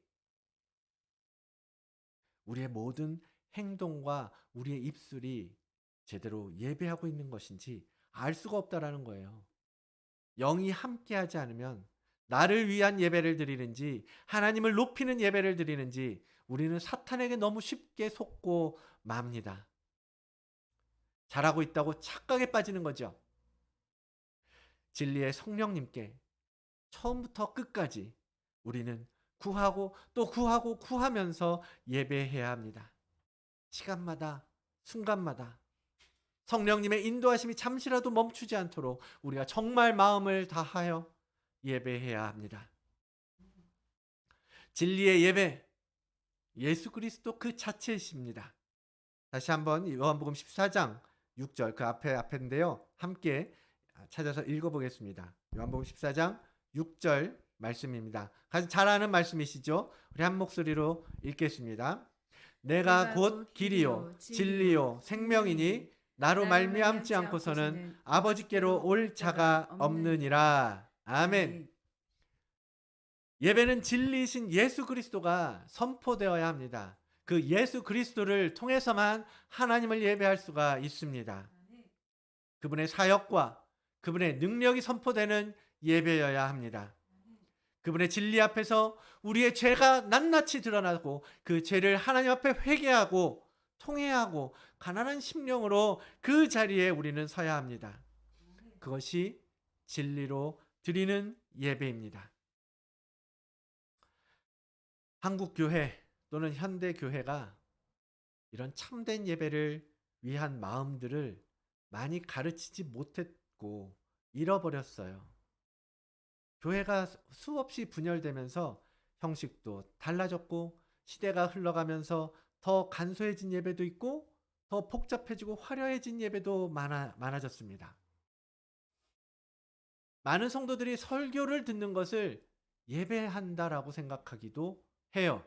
우리의 모든 행동과 우리의 입술이 제대로 예배하고 있는 것인지 알 수가 없다라는 거예요. 영이 함께하지 않으면 나를 위한 예배를 드리는지 하나님을 높이는 예배를 드리는지 우리는 사탄에게 너무 쉽게 속고 맙니다. 잘하고 있다고 착각에 빠지는 거죠. 진리의 성령님께 처음부터 끝까지 우리는 구하고 또 구하고 구하면서 예배해야 합니다. 시간마다 순간마다 성령님의 인도하심이 잠시라도 멈추지 않도록 우리가 정말 마음을 다하여 예배해야 합니다. 진리의 예배, 예수 그리스도 그 자체이십니다. 다시 한번 요한복음 14장 6절 그 앞인데요. 함께 찾아서 읽어보겠습니다. 요한복음 14장 6절 말씀입니다. 가장 잘 아는 말씀이시죠? 우리 한 목소리로 읽겠습니다. 내가 곧 길이요 진리요 생명이니 나로 말미암지 않고서는 아버지께로 올 자가 없느니라. 아멘. 예배는 진리이신 예수 그리스도가 선포되어야 합니다. 그 예수 그리스도를 통해서만 하나님을 예배할 수가 있습니다. 그분의 사역과 그분의 능력이 선포되는 예배여야 합니다. 그분의 진리 앞에서 우리의 죄가 낱낱이 드러나고 그 죄를 하나님 앞에 회개하고 통회하고 가난한 심령으로 그 자리에 우리는 서야 합니다. 그것이 진리로 드리는 예배입니다. 한국 교회 또는 현대 교회가 이런 참된 예배를 위한 마음들을 많이 가르치지 못했고 잃어버렸어요. 교회가 수없이 분열되면서 형식도 달라졌고 시대가 흘러가면서 더 간소해진 예배도 있고 더 복잡해지고 화려해진 예배도 많아졌습니다. 많은 성도들이 설교를 듣는 것을 예배한다라고 생각하기도 해요.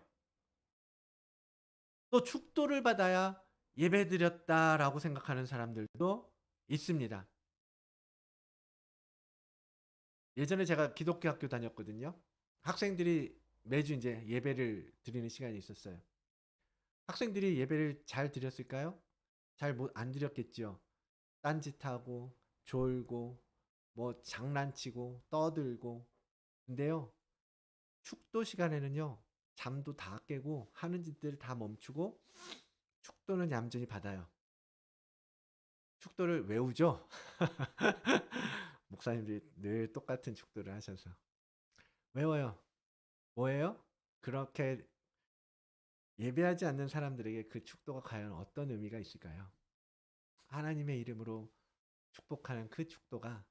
또 축도를 받아야 예배드렸다라고 생각하는 사람들도 있습니다. 예전에 제가 기독교 학교 다녔거든요. 학생들이 매주 이제 예배를 드리는 시간이 있었어요. 학생들이 예배를 잘 드렸을까요? 잘 안 드렸겠죠. 딴짓하고 졸고 뭐 장난치고 떠들고. 근데요, 축도 시간에는요, 잠도 다 깨고 하는 짓들 다 멈추고 축도는 얌전히 받아요. 축도를 외우죠. 목사님들이 늘 똑같은 축도를 하셔서 외워요. 뭐예요? 그렇게 예배하지 않는 사람들에게 그 축도가 과연 어떤 의미가 있을까요? 하나님의 이름으로 축복하는 그 축도가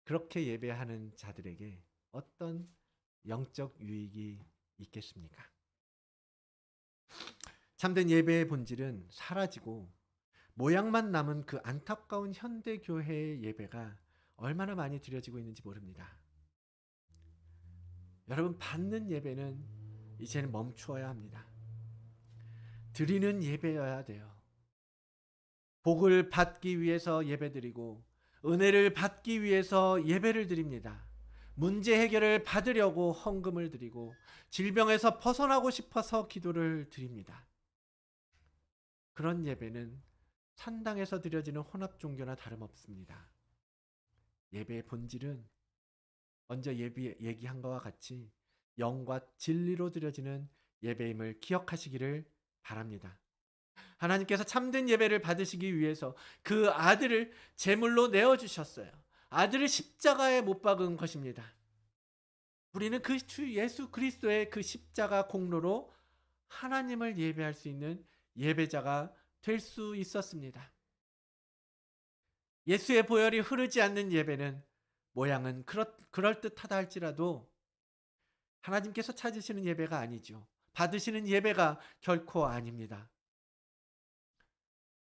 그렇게 예배하는 자들에게 어떤 영적 유익이 있겠습니까? 참된 예배의 본질은 사라지고 모양만 남은 그 안타까운 현대 교회의 예배가 얼마나 많이 드려지고 있는지 모릅니다. 여러분, 받는 예배는 이제는 멈추어야 합니다. 드리는 예배여야 돼요. 복을 받기 위해서 예배드리고 은혜를 받기 위해서 예배를 드립니다. 문제 해결을 받으려고 헌금을 드리고 질병에서 벗어나고 싶어서 기도를 드립니다. 그런 예배는 산당에서 드려지는 혼합 종교나 다름없습니다. 예배의 본질은 먼저 얘기한 것과 같이 영과 진리로 드려지는 예배임을 기억하시기를 바랍니다. 하나님께서 참된 예배를 받으시기 위해서 그 아들을 제물로 내어주셨어요. 아들을 십자가에 못 박은 것입니다. 우리는 그 주 예수 그리스도의 그 십자가 공로로 하나님을 예배할 수 있는 예배자가 될 수 있었습니다. 예수의 보혈이 흐르지 않는 예배는 모양은 그럴듯하다 할지라도 하나님께서 찾으시는 예배가 아니죠. 받으시는 예배가 결코 아닙니다.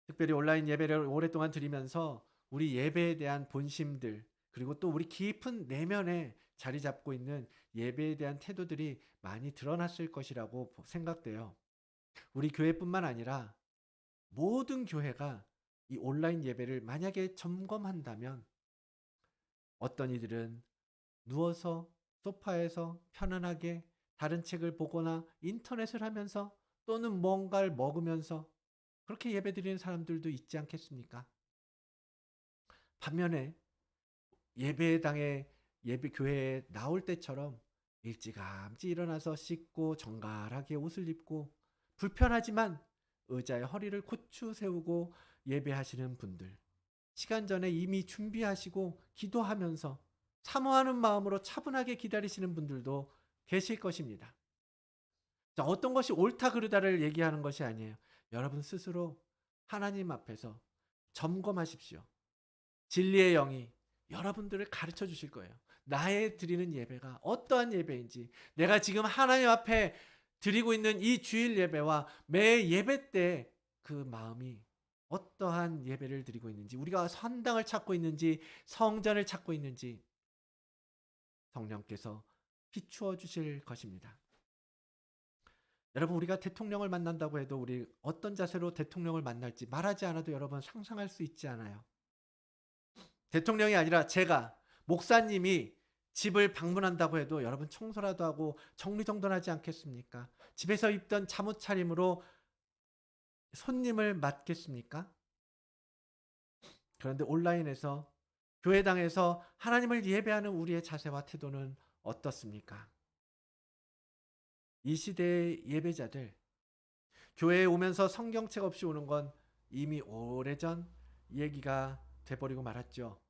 특별히 온라인 예배를 오랫동안 드리면서 우리 예배에 대한 본심들, 그리고 또 우리 깊은 내면에 자리 잡고 있는 예배에 대한 태도들이 많이 드러났을 것이라고 생각돼요. 우리 교회뿐만 아니라 모든 교회가 이 온라인 예배를 만약에 점검한다면 어떤 이들은 누워서 소파에서 편안하게 다른 책을 보거나 인터넷을 하면서 또는 뭔가를 먹으면서 그렇게 예배드리는 사람들도 있지 않겠습니까? 반면에 예배당에 예배 교회에 나올 때처럼 일찌감치 일어나서 씻고 정갈하게 옷을 입고 불편하지만 의자에 허리를 고추 세우고 예배하시는 분들, 시간 전에 이미 준비하시고 기도하면서 사모하는 마음으로 차분하게 기다리시는 분들도 계실 것입니다. 자, 어떤 것이 옳다 그르다를 얘기하는 것이 아니에요. 여러분 스스로 하나님 앞에서 점검하십시오. 진리의 영이 여러분들을 가르쳐 주실 거예요. 나의 드리는 예배가 어떠한 예배인지, 내가 지금 하나님 앞에 드리고 있는 이 주일 예배와 매 예배 때 그 마음이 어떠한 예배를 드리고 있는지, 우리가 선당을 찾고 있는지 성전을 찾고 있는지 성령께서 비추어 주실 것입니다. 여러분, 우리가 대통령을 만난다고 해도 우리 어떤 자세로 대통령을 만날지 말하지 않아도 여러분 상상할 수 있지 않아요? 대통령이 아니라 제가, 목사님이 집을 방문한다고 해도 여러분 청소라도 하고 정리정돈하지 않겠습니까? 집에서 입던 잠옷 차림으로 손님을 맞겠습니까? 그런데 온라인에서 교회당에서 하나님을 예배하는 우리의 자세와 태도는 어떻습니까? 이 시대의 예배자들, 교회에 오면서 성경책 없이 오는 건 이미 오래전 얘기가 돼버리고 말았죠.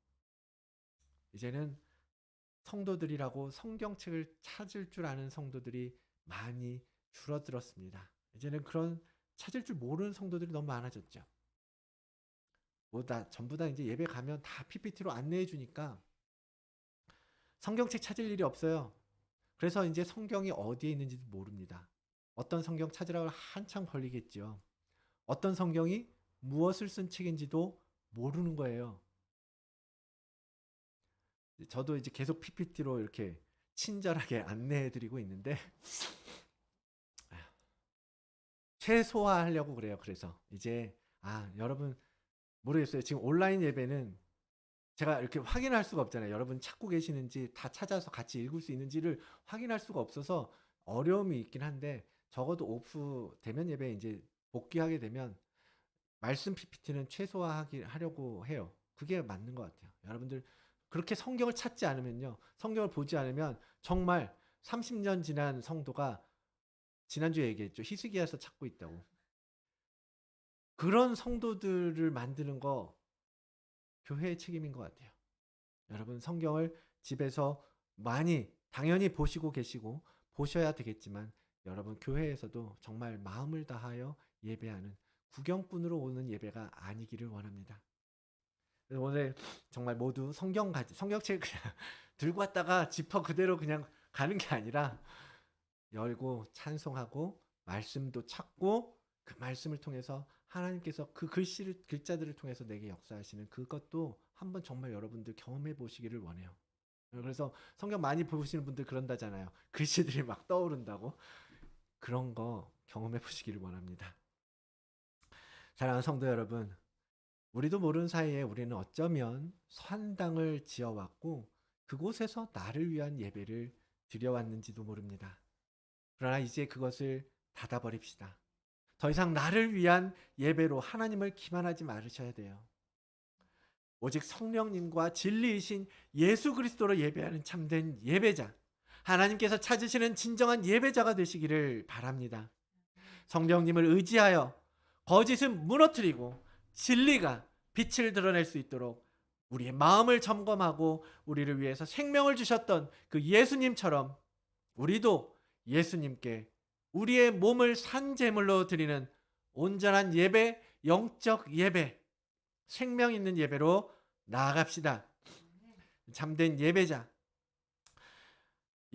이제는 성도들이라고 성경책을 찾을 줄 아는 성도들이 많이 줄어들었습니다. 이제는 그런 찾을 줄 모르는 성도들이 너무 많아졌죠. 전부 다 이제 예배 가면 다 PPT로 안내해 주니까 성경책 찾을 일이 없어요. 그래서 이제 성경이 어디에 있는지도 모릅니다. 어떤 성경 찾으라고 한참 걸리겠죠. 어떤 성경이 무엇을 쓴 책인지도 모르는 거예요. 저도 이제 계속 PPT로 이렇게 친절하게 안내해 드리고 있는데 최소화하려고 그래요. 그래서 이제 여러분 모르겠어요. 지금 온라인 예배는 제가 이렇게 확인할 수가 없잖아요. 여러분 찾고 계시는지 다 찾아서 같이 읽을 수 있는지를 확인할 수가 없어서 어려움이 있긴 한데, 적어도 오프 대면 예배에 이제 복귀하게 되면 말씀 PPT는 최소화하려고 해요. 그게 맞는 것 같아요. 여러분들 그렇게 성경을 찾지 않으면요, 성경을 보지 않으면 정말 30년 지난 성도가 지난주에 얘기했죠. 히스기야서 찾고 있다고. 그런 성도들을 만드는 거 교회의 책임인 것 같아요. 여러분 성경을 집에서 많이 당연히 보시고 계시고 보셔야 되겠지만, 여러분 교회에서도 정말 마음을 다하여 예배하는 구경꾼으로 오는 예배가 아니기를 원합니다. 그래서 오늘 정말 모두 성경책 그냥 들고 왔다가 지퍼 그대로 그냥 가는 게 아니라 열고 찬송하고 말씀도 찾고 그 말씀을 통해서 하나님께서 그 글자들을 통해서 내게 역사하시는 그것도 한번 정말 여러분들 경험해 보시기를 원해요. 그래서 성경 많이 보시는 분들 그런다잖아요. 글씨들이 막 떠오른다고. 그런 거 경험해 보시기를 원합니다. 사랑하는 성도 여러분, 우리도 모르는 사이에 우리는 어쩌면 산당을 지어왔고 그곳에서 나를 위한 예배를 드려왔는지도 모릅니다. 그러나 이제 그것을 닫아버립시다. 더 이상 나를 위한 예배로 하나님을 기만하지 말으셔야 돼요. 오직 성령님과 진리이신 예수 그리스도로 예배하는 참된 예배자, 하나님께서 찾으시는 진정한 예배자가 되시기를 바랍니다. 성령님을 의지하여 거짓은 무너뜨리고 진리가 빛을 드러낼 수 있도록 우리의 마음을 점검하고 우리를 위해서 생명을 주셨던 그 예수님처럼 우리도 예수님께 우리의 몸을 산제물로 드리는 온전한 예배, 영적 예배, 생명 있는 예배로 나아갑시다. 참된 예배자,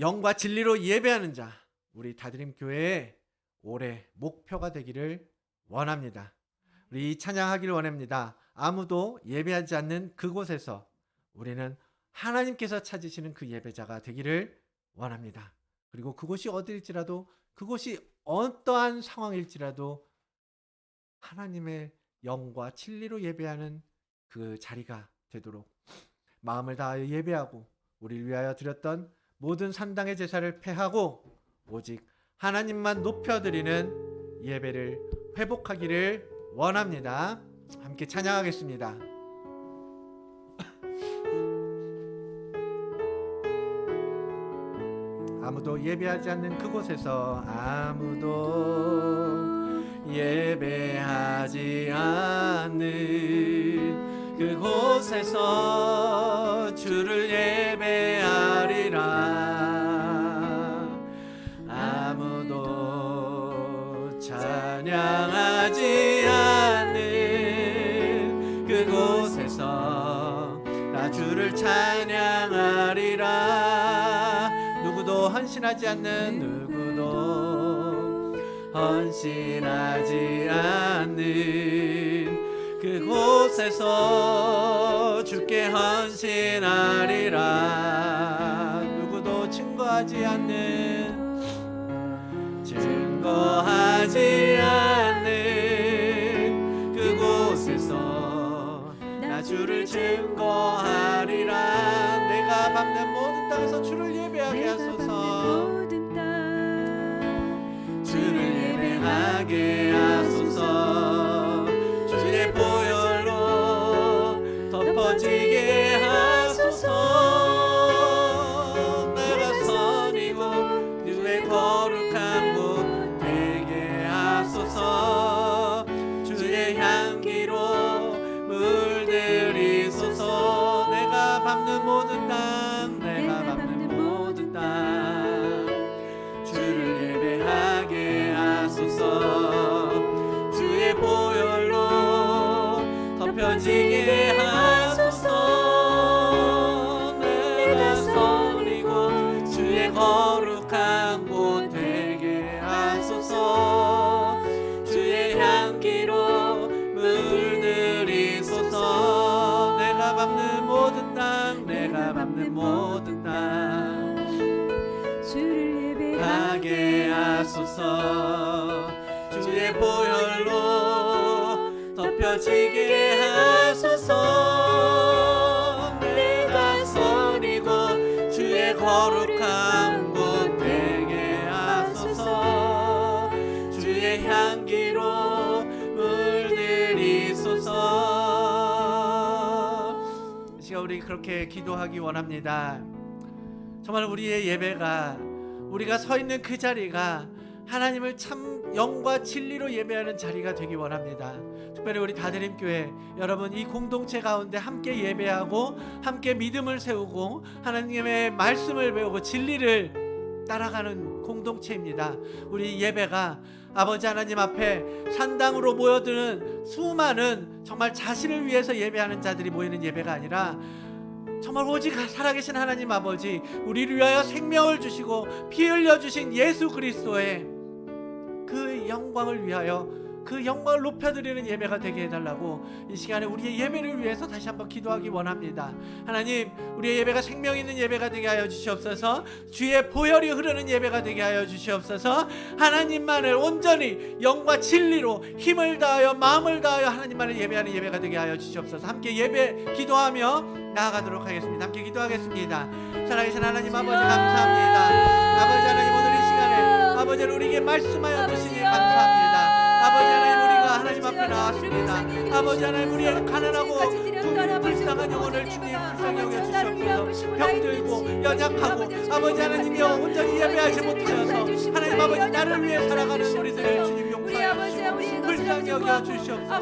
영과 진리로 예배하는 자, 우리 다드림 교회의 올해 목표가 되기를 원합니다. 우리 찬양하기를 원합니다. 아무도 예배하지 않는 그곳에서 우리는 하나님께서 찾으시는 그 예배자가 되기를 원합니다. 그리고 그곳이 어디일지라도, 그곳이 어떠한 상황일지라도 하나님의 영과 진리로 예배하는 그 자리가 되도록 마음을 다하여 예배하고 우리를 위하여 드렸던 모든 산당의 제사를 폐하고 오직 하나님만 높여드리는 예배를 회복하기를 원합니다. 함께 찬양하겠습니다. 아무도 예배하지 않는 그곳에서, 아무도 예배하지 않는 그곳에서 주를 예배하리라. 아무도 찬양하지 않는 그곳에서 나 주를 찬양하리라. 누구도 헌신하지 않는, 누구도 헌신하지 않는 그곳에서 주께 헌신하리라. 누구도 증거하지 않는 그곳에서 나 주를 증거하리라. 내가 밟는 모든 땅에서 주를 예배하게 하소서. 주를 예배하게 하소서. 주의 보혈로 덮어지게 하소서. 주의 보혈로 덮여지게 하소서. 내가 선이고 주의 거룩한 곳 되게 하소서. 주의 향기로 물들이소서. 지금 우리 그렇게 기도하기 원합니다. 정말 우리의 예배가, 우리가 서 있는 그 자리가 하나님을 참 영과 진리로 예배하는 자리가 되기 원합니다. 특별히 우리 다드림교회 여러분, 이 공동체 가운데 함께 예배하고 함께 믿음을 세우고 하나님의 말씀을 배우고 진리를 따라가는 공동체입니다. 우리 예배가 아버지 하나님 앞에 산당으로 모여드는 수많은 정말 자신을 위해서 예배하는 자들이 모이는 예배가 아니라 정말 오직 살아계신 하나님 아버지, 우리를 위하여 생명을 주시고 피 흘려 주신 예수 그리스도의 그 영광을 위하여 그 영광을 높여드리는 예배가 되게 해달라고 이 시간에 우리의 예배를 위해서 다시 한번 기도하기 원합니다. 하나님, 우리의 예배가 생명 있는 예배가 되게 하여 주시옵소서. 주의 보혈이 흐르는 예배가 되게 하여 주시옵소서. 하나님만을 온전히 영과 진리로 힘을 다하여 마음을 다하여 하나님만을 예배하는 예배가 되게 하여 주시옵소서. 함께 예배 기도하며 나아가도록 하겠습니다. 함께 기도하겠습니다. 살아계신 하나님 아버지, 감사합니다. 아버지 하나님, 오늘 이 시간에 아버지 우리에게 말씀하여 주시니 감사합니다. 아버지 하나님, 우리가 하나님 앞에 나왔습니다. 아버지 하나님, 우리의 가난하고 불쌍한 영혼을 주님 불쌍히 여겨주시옵소서. 병들고 연약하고 아버지 하나님이여 온전히 예배하지 못하여서 하나님 아버지 나를 위해 살아가는 우리들을 주님 용서하여 주시고 불쌍히 여겨주시옵소서.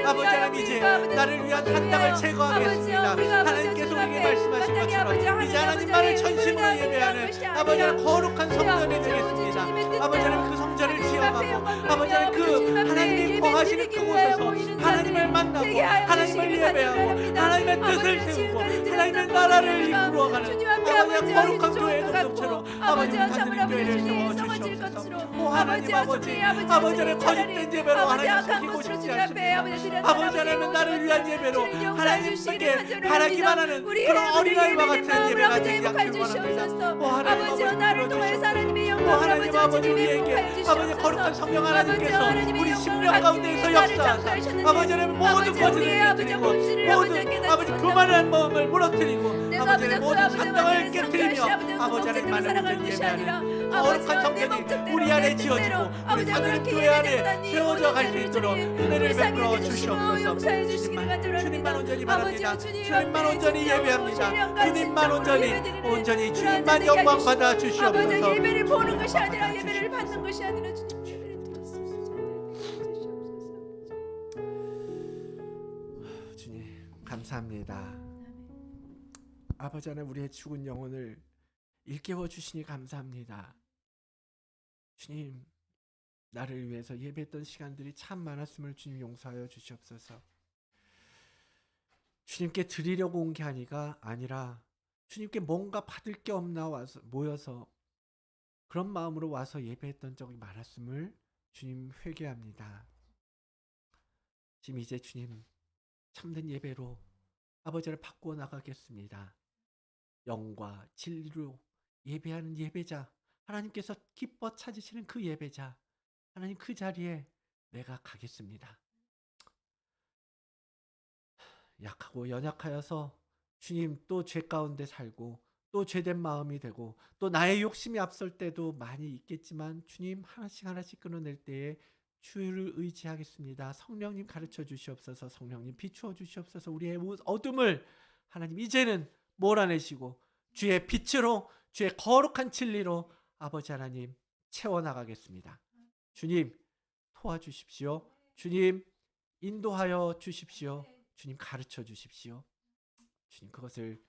아버지 하나님, 이제 나를 위한 산당을 제거하겠습니다. 하나님께서 우리에게 말씀하신 것처럼 이제 하나님만을 전심으로 예배하는 아버지 하나님 거룩한 성전이 되겠습니다. 아버지 하나님, 그 성전을 지어가고 아버지 하나님 그 하나님이 거하시는 그곳에서 하나님을 만나고 하나님을 예배하고 하나님의 뜻을 세우고 하나님의 나라를 이루어가는 아버지 거룩한 교회의 공동체로 아버지 다드림교회를 세워주시옵소서. 하나님 아버지, 아버지 하나님 거짓된 예배로 하나님 속이고 싶지 않습니다. 아버지 하나님은 나를 위한 예배로 하나님께 바라기만 하는 그런 어린아이와 같은 예배가 되지 않길 원합니다. 하나님 아버지, 들어주시옵소서. 하나님 아버지, 우리에게 아버지 거룩한 성령 하나님께서 우리 심령 가운데에서 역사하사 아버지 하나님 모든 것을 깨뜨리고 모든 아버지 교만한 마음을 무너뜨리고 아버지 하나님 모든 산당을 깨뜨리며 아버지 하나님만을 예배하는 거룩한 성전이 우리 안에 지어지고 우리 다드림교회 안에 세워져 갈 수 있도록 은혜를 베풀어 주시옵소서. 주님만 온전히 바랍니다. 주님만 온전히 예배합니다. 주님만 온전히 주님만 영광 받아 주시옵소서. 예배를 보는 것이 아니라 예배를 받는 것이 아니라 주님 감사합니다. 아버지 하나님, 우리의 죽은 영혼을 일깨워 주시니 감사합니다. 주님, 나를 위해서 예배했던 시간들이 참 많았음을 주님 용서하여 주시옵소서. 주님께 드리려고 온 게 아니라 주님께 뭔가 받을 게 없나 와서 모여서 그런 마음으로 와서 예배했던 적이 많았음을 주님 회개합니다. 지금 이제 주님 참된 예배로 아버지를 바꾸어 나가겠습니다. 영과 진리로 예배하는 예배자, 하나님께서 기뻐 찾으시는 그 예배자, 하나님 그 자리에 내가 가겠습니다. 약하고 연약하여서 주님 또 죄 가운데 살고 또 죄된 마음이 되고 또 나의 욕심이 앞설 때도 많이 있겠지만 주님 하나씩 끊어낼 때에 주를 의지하겠습니다. 성령님 가르쳐 주시옵소서. 성령님 비추어 주시옵소서. 우리의 어둠을 하나님 이제는 몰아내시고 주의 빛으로 주의 거룩한 진리로 아버지 하나님 채워나가겠습니다. 주님 도와주십시오. 주님 인도하여 주십시오. 주님 가르쳐 주십시오. 주님 그것을